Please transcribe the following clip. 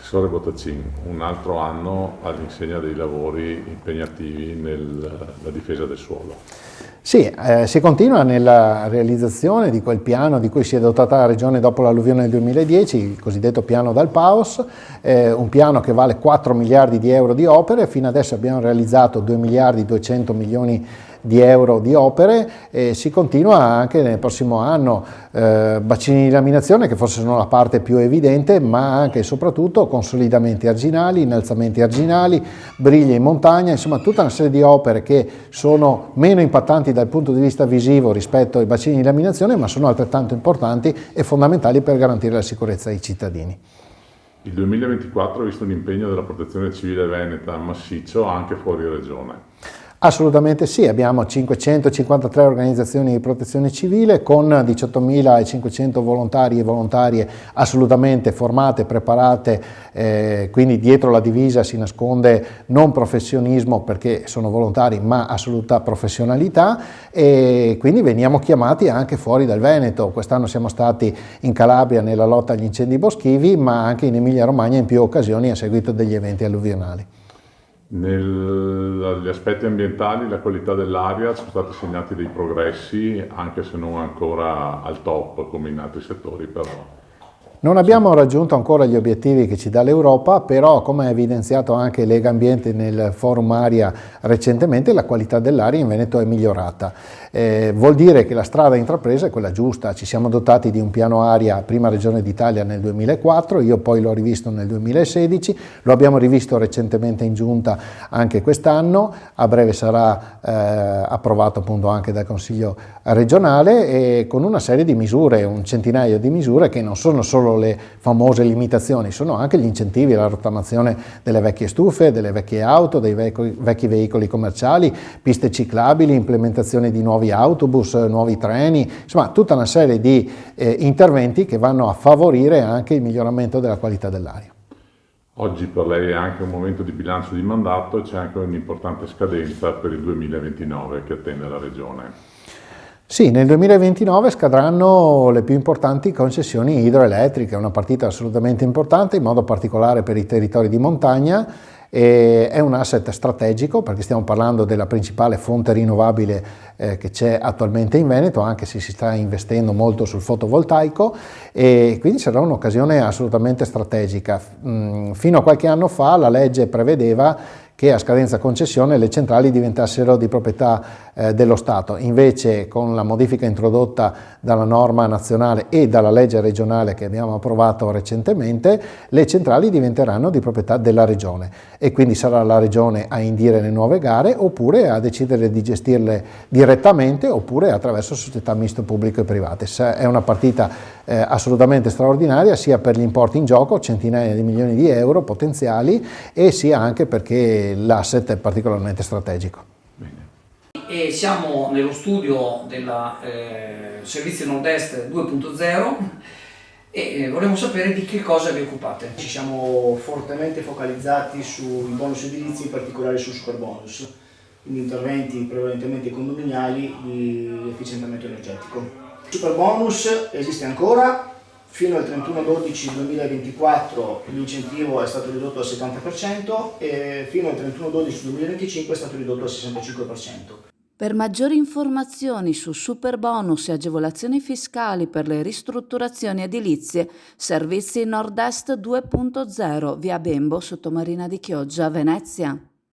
Assessore Bottacin, un altro anno all'insegna dei lavori impegnativi nella difesa del suolo. Sì, si continua nella realizzazione di quel piano di cui si è dotata la Regione dopo l'alluvione del 2010, il cosiddetto piano dal PAOS, un piano che vale 4 miliardi di euro di opere. Fino adesso abbiamo realizzato 2 miliardi 200 milioni di euro di opere e si continua anche nel prossimo anno, bacini di laminazione che forse sono la parte più evidente, ma anche e soprattutto consolidamenti arginali, innalzamenti arginali, briglie in montagna, insomma tutta una serie di opere che sono meno impattanti dal punto di vista visivo rispetto ai bacini di laminazione, ma sono altrettanto importanti e fondamentali per garantire la sicurezza ai cittadini. Il 2024 ha visto un impegno della Protezione Civile veneta massiccio anche fuori regione. Assolutamente sì, abbiamo 553 organizzazioni di protezione civile con 18.500 volontari e volontarie assolutamente formate, preparate, quindi dietro la divisa si nasconde non professionismo perché sono volontari ma assoluta professionalità e quindi veniamo chiamati anche fuori dal Veneto. Quest'anno siamo stati in Calabria nella lotta agli incendi boschivi ma anche in Emilia Romagna in più occasioni a seguito degli eventi alluvionali. Negli aspetti ambientali, la qualità dell'aria, sono stati segnati dei progressi, anche se non ancora al top come in altri settori, però. Non abbiamo raggiunto ancora gli obiettivi che ci dà l'Europa, però come ha evidenziato anche Lega Ambiente nel forum aria recentemente, la qualità dell'aria in Veneto è migliorata. Vuol dire che la strada intrapresa è quella giusta. Ci siamo dotati di un piano aria, prima regione d'Italia nel 2004, io poi l'ho rivisto nel 2016, lo abbiamo rivisto recentemente in giunta anche quest'anno, a breve sarà approvato appunto anche dal Consiglio regionale e con una serie di misure, un centinaio di misure che non sono solo le famose limitazioni, sono anche gli incentivi alla rottamazione delle vecchie stufe, delle vecchie auto, dei vecchi veicoli commerciali, piste ciclabili, implementazione di nuovi autobus, nuovi treni, insomma tutta una serie di interventi che vanno a favorire anche il miglioramento della qualità dell'aria. Oggi per lei è anche un momento di bilancio di mandato e c'è anche un'importante scadenza per il 2029 che attende la Regione. Sì, nel 2029 scadranno le più importanti concessioni idroelettriche, una partita assolutamente importante, in modo particolare per i territori di montagna. È un asset strategico perché stiamo parlando della principale fonte rinnovabile che c'è attualmente in Veneto, anche se si sta investendo molto sul fotovoltaico e quindi sarà un'occasione assolutamente strategica. Fino a qualche anno fa la legge prevedeva che a scadenza concessione le centrali diventassero di proprietà dello Stato. Invece con la modifica introdotta dalla norma nazionale e dalla legge regionale che abbiamo approvato recentemente, le centrali diventeranno di proprietà della Regione e quindi sarà la Regione a indire le nuove gare oppure a decidere di gestirle direttamente oppure attraverso società miste pubblico e private. È una partita assolutamente straordinaria sia per gli importi in gioco, centinaia di milioni di euro potenziali, e sia anche perché l'asset è particolarmente strategico. E siamo nello studio del Servizio Nord-Est 2.0 e vorremmo sapere di che cosa vi occupate. Ci siamo fortemente focalizzati sui bonus edilizi, in particolare sul superbonus, quindi interventi prevalentemente condominiali di efficientamento energetico. Il superbonus esiste ancora, fino al 31/12/2024 l'incentivo è stato ridotto al 70% e fino al 31/12/2025 è stato ridotto al 65%. Per maggiori informazioni su superbonus e agevolazioni fiscali per le ristrutturazioni edilizie, Servizi Nord-Est 2.0, via Bembo, Sottomarina di Chioggia, Venezia.